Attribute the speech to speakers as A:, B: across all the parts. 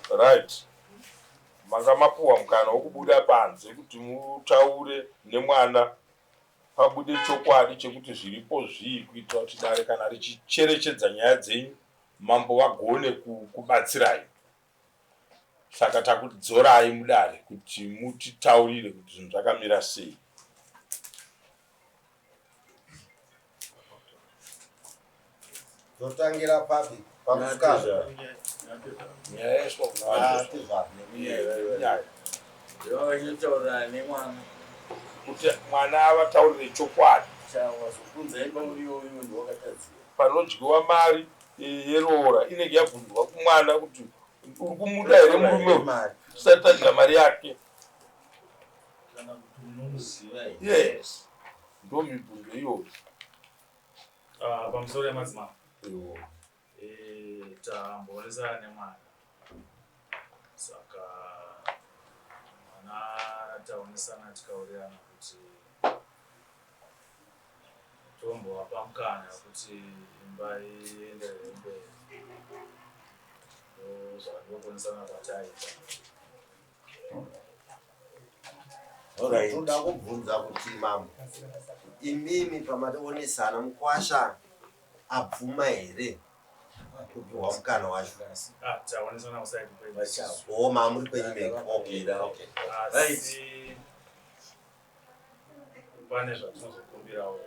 A: right. Manga mapuwa mukana wokubuda panze kuti mutaure nemwana pabude chokwadi chekuti zviripo zvii kuitira kuti dare kana richicherechedza nyaya dzenyu mambo vagone kubatsirai. Saka takudzorai mudare kuti mutitaurire kuti zvinhu zvakamira sei.
B: Zotangira papi pamusikaza
A: nyaya yeswa kuti mwana avataurire chokwadi panodyiwa mari yeroora inenge yabvunzwa kumwana kuti uri kumuda here murume usati tadya mari yake. Yes, ndo mibvunzo iyoyo.
C: Pamusoro yemadzimambo tambonesana nemwana, saka mwana taonesana tikaurirana kuti tombovapa mukana kuti imba ienderere mberi. Zvandinokonesana kwataita.
B: toda kubvunza kuti mambo imimi pamatoonesana mukwasha abvuma here kupiwa mukana wacho?
C: Taonesana usaidi
B: mamuri kwenyimeka.
C: asi pane zvatinozokumbirawo.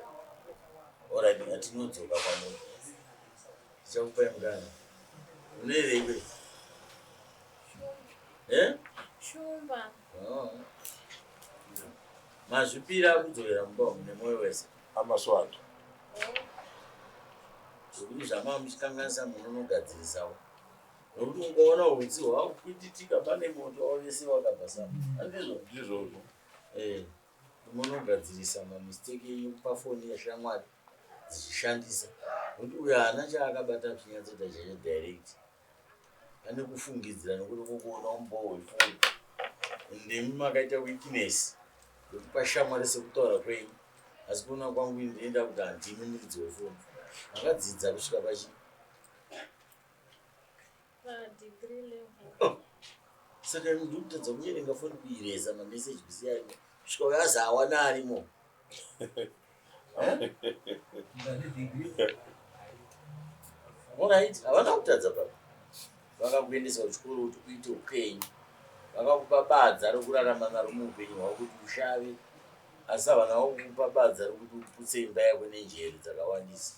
D: Alright, atinodzoka pano. Chakupai mukana. Unerewe.
E: Shumba.
D: Mazvipira kudzokera mumba nemwoyo wese.
A: Amaswati.
D: Zvekuti zvamamuchikanganisa munonogadzirisawo. Nokuti ungaona hutsi hwakuititika pane moto wavese wakabvasa. Andizvo?
A: Ndizvozvo.
D: Munogadzirisa mamistake enyu pafoni yashamwari dzichishandisa. Nokuti uyo haana chaakabata chinyatsoita chacho direct. Pane kufungidzira nokuti kukuona umbowo wefoni. Ndemi makaita weakness kuti pashamwari sekutaura kwenyu. Asi kuona kwangu ndinoenda kuti handimi muridzi wefoni. Makadzidza kusvika pachi?
E: Degree level.
D: Saka ndikutadza kunyerenga foni kuireza mameseji kusiyana. Kusvika uyo azi hawana arimo. Alright, havana kutadza papa. Vakakuendesa kuchikoro kuti uite upenyu. Vakakupa badza rokurarama naro muupenyu hwako kuti ushave. Asi havana kukupa badza rokuti uputse imba yako nenjere dzakawandisa.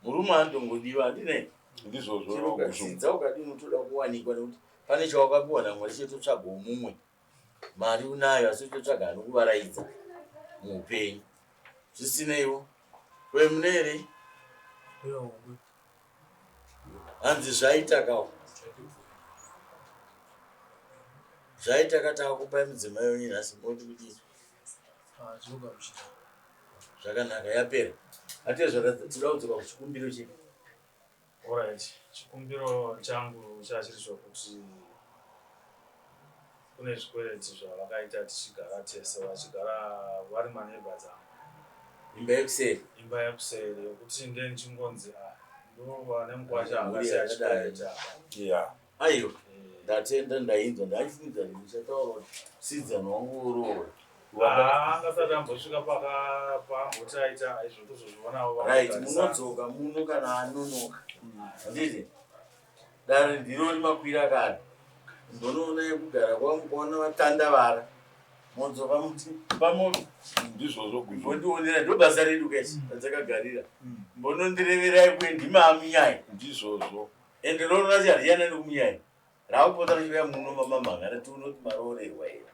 D: Murume anotongodiwa handine?
A: Ndizvozvo.
D: Ukadzidza ukadini unotoda kuwanikwa nekuti pane chawakapiwa naMwari chetotsvagawo mumwe. Mari unayo asi utotsvaga anokuvaraidza muupenyu. Zvisineiwo. Kwe mune here? Hanzi zvaitakawo. Zvaitaka takakupai mudzimai wenyu nhasi moti kuti zvakanaka yapera. Ate zvakatoda kudzoka kuchikumbiro chedu.
C: Alright, chikumbiro changu chachiri zvokuti kune zvikwereti zvavakaita tichigara tese vachigara vari maneighbors angu.
D: Imba yekuseri.
C: Imba yekuseri yokuti ndenichingonzi ndo vane mukwasha akasiya chikwereti apa.
D: Aiyo. Ndatenda ndainzwa ndachifunidza kuti ndichataura kuti sidzani wangu uroora.
C: Angasati ambosvika paambotaita aizvokuzozvionawo.
D: Right, munodzoka muno kana anonoka. Handiti? Dare ndiro rimakwira kare. Ndonoona yekugara kwangu kuona vatandavara. Modzoka muti pamoto.
A: Ndizvozvo guzo.
D: Mbondionera ndo basa redu kaisi radzakagarira. Mbonondireverai kwendima amunyai.
A: Ndizvozvo.
D: Ende roona kuti handiyana nekumunyai. Raakupota richiuya muno mamamhanga ratiunoti maroorerwa here.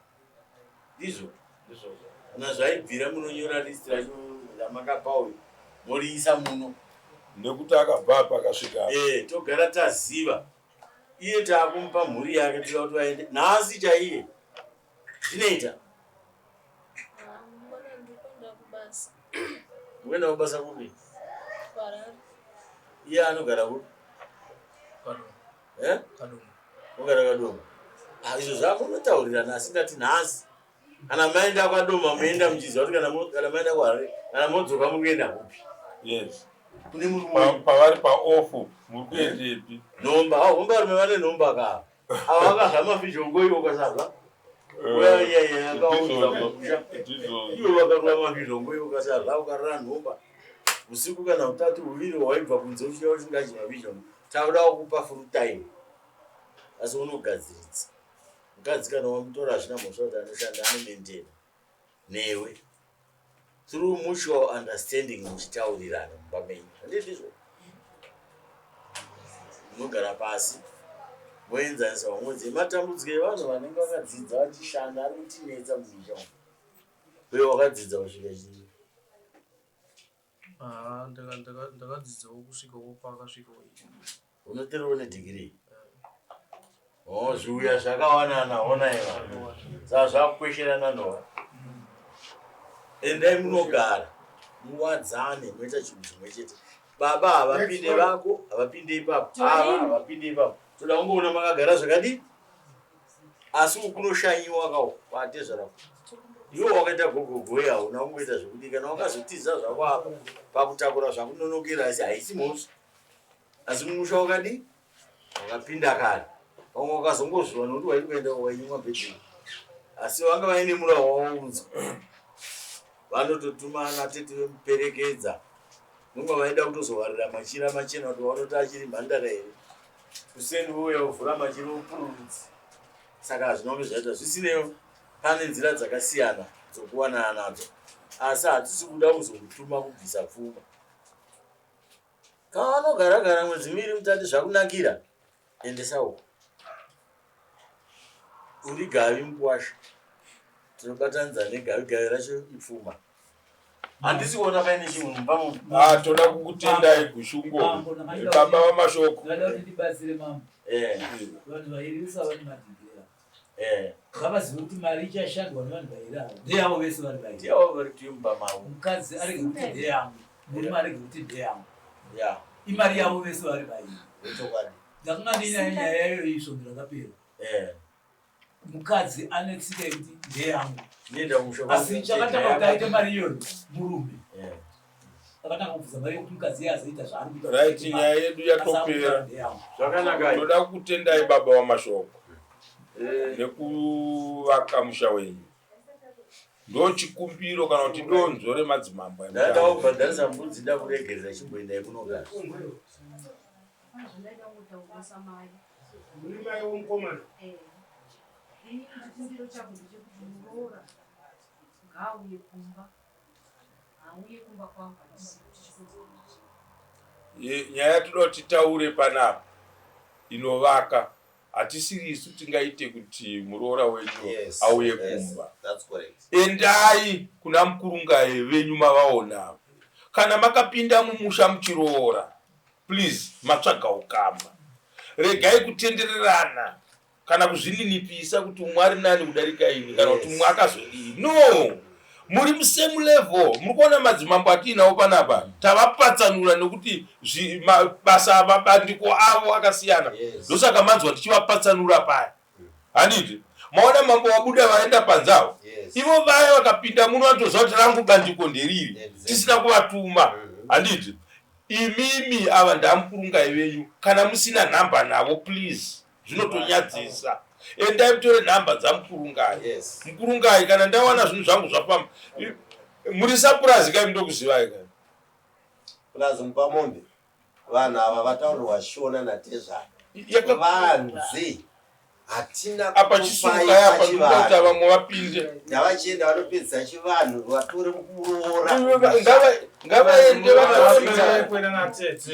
D: Ndizvo. Na zvaibvira munonyora list racho ramakapawo uyu moriisa muno.
A: Nekuti akabva pakasvika.
D: Togara taziva. Iye taakumupa mhuri yake toda kuti vaende. Nhasi chaiye. Zvinoita.
E: Mbona ndikuenda kubasa.
D: Uenda kubasa kupi?
E: Parari.
D: Iye anogara kupi?
F: Kadoma. Kadoma.
D: Ogara Kadoma. Izvo zvako unotaurirana asi ndati nhasi. Kana maenda kwaDoma muenda muchiziva kuti kana maenda kwaHarare kana modzoka muri kuenda kupi?
A: Yes.
D: Kune murume
A: pavari paofu muri kuendepi?
D: Nhomba. Varume vane nhomba ka. Awakahama mizhongo iwo kasarwa. Weya akaunza musha. Iwo vakarwa mizhongo iwo kasarwa ukarara nhomba. Usiku kana utatu uviri waibva kunze uchiya usingachiva mizhongo. Tauda kukupa full time. Asi unogadziridza. Mukadzi kana wamutora zvina mhosva kuti anoshanda anomentena newe through mutual understanding muchitaurirana mumba menyu. Handizvo munogara pasi moenzanisa vamwedzi matambudziko evanhu vanenge vakadzidza vachishanda ari kutinetsa mumisha umu. Wewe wakadzidza kusvika chii?
C: Ndakadzidzawo kusvikawo pakasvikawo.
D: Unoterewo nedhigirii? Zviuya zvakawanana ona iva. Saka zvakukwesherana nova. Endai munogara muwadzane moita chinhu chimwe chete. Baba havapinde vako, havapinde ipapo. Ava havapinde ipapo. Toda kungoona makagara zvakadii? Asi ukunoshanyiwa kawo kwate zvarako. Iwo wakaita gogogoyi hauna kungoita zvekudii. Kana wakazotiza zvako apa pakutakura zvakunonokera asi haisi mhosva. Asi mumusha wakadii? Wakapinda kare. Vamwe wakazongozviwa nokuti wairi kuenda wainyimwa bhedheni. Asi vanga vaine murau waunzwa. Vanototumana tete vemuperekedza. Nomwe vaida kutozowarira machira machena kuti vanoti achiri mhandara here. Kuseni vouya kuvhura machira opururudzi. Saka hazvinonge zvaita zvisinewo pane nzira dzakasiyana dzokuwanana nadzo. Asi hatisi kuda kuzokutuma kubvisa pfuma. Kana vanogara-gara mwedzi miviri mutatu zvakunakira, endesawo. Uri Gavi Mukwasha. Tinobatanidza neGavi racho ipfuma. Handisi kuona paine chinhu mumba.
A: Toda kukutendai Gushungo. Baba vamashoko.
F: Ndada kuti ndibatsire mambo. Vanhu vairisa vane madhigiri. Ngavazive kuti mari ichashandwa nevanhu vairi ava. Ndeyavo vese vari vairi.
D: Ndeyavo vari kuimba mavo.
F: Mukadzi arege kuti ndeyangu. Murume arege kuti ndeyangu. Imari yavo vese vari vairi. Ndakanga ndinayo nyaya yayo isvondo rakapera. Mukadzi ane tsika yekuti ndeyangu. Asi chakatanga kuti aite mari iyoyo murume. Akatanga kubvisa mari yekuti mukadzi azoita zvaari kuita.
A: Right, nyaya yedu yatopera.
D: Zvakanaka.
A: Toda kutendai baba vamashoko nekuvaka musha wenyu. Ndo chikumbiro kana kuti donzo remadzimambo.
D: Ndada kubhadharisa mbudzi nda kuregerera chimboenda imunogara.
G: Chikumbiro changu ndechekuti muroora ngauye kumba, auye kumba kwangu
A: nyaya toda kuti taure panapa inovaka. Hatisirisu tingaite kuti muroora wenyu auye kumba. Endai kuna mukurungai venyu mavaona. Kana makapinda mumusha muchiroora, please matsvaga ukama. Regai kutendererana. Kana kuzvininipisa kuti mwari nani kudarika ini kana kuti mwakazodii. No, muri musemu level. Muri kuona madzimambo atinawo panapa tavapatsanura nekuti basa ababandiko avo akasiyana. Ndosaka manzwa tichivapatsanura paya. Handiti maona mambo wabuda vaenda panzao. Ivo vaya vakapinda muno vatoziva kuti rangu bandiko nderiri tisina kuvatuma. Handiti imimi ava ndamukurungai venyu kana musina nhamba navo please. Zvinotonyadzisa. Endai mutore nhamba dzamukurungai. Mukurungai kana ndawana zvinhu zvangu zvapamba. Muri sapurazi kai ndokuzivai kai.
B: Pulazi mupamombe. Vanhu ava vataurirwa shona natezvana. Vanzi. Hatina
A: apa chisuka yapa ndikota vamwe vapinde.
B: Ndavachienda vanopedzisa chivanhu vatore mukuroora.
A: Ngavaende vatore
C: kwenda natete.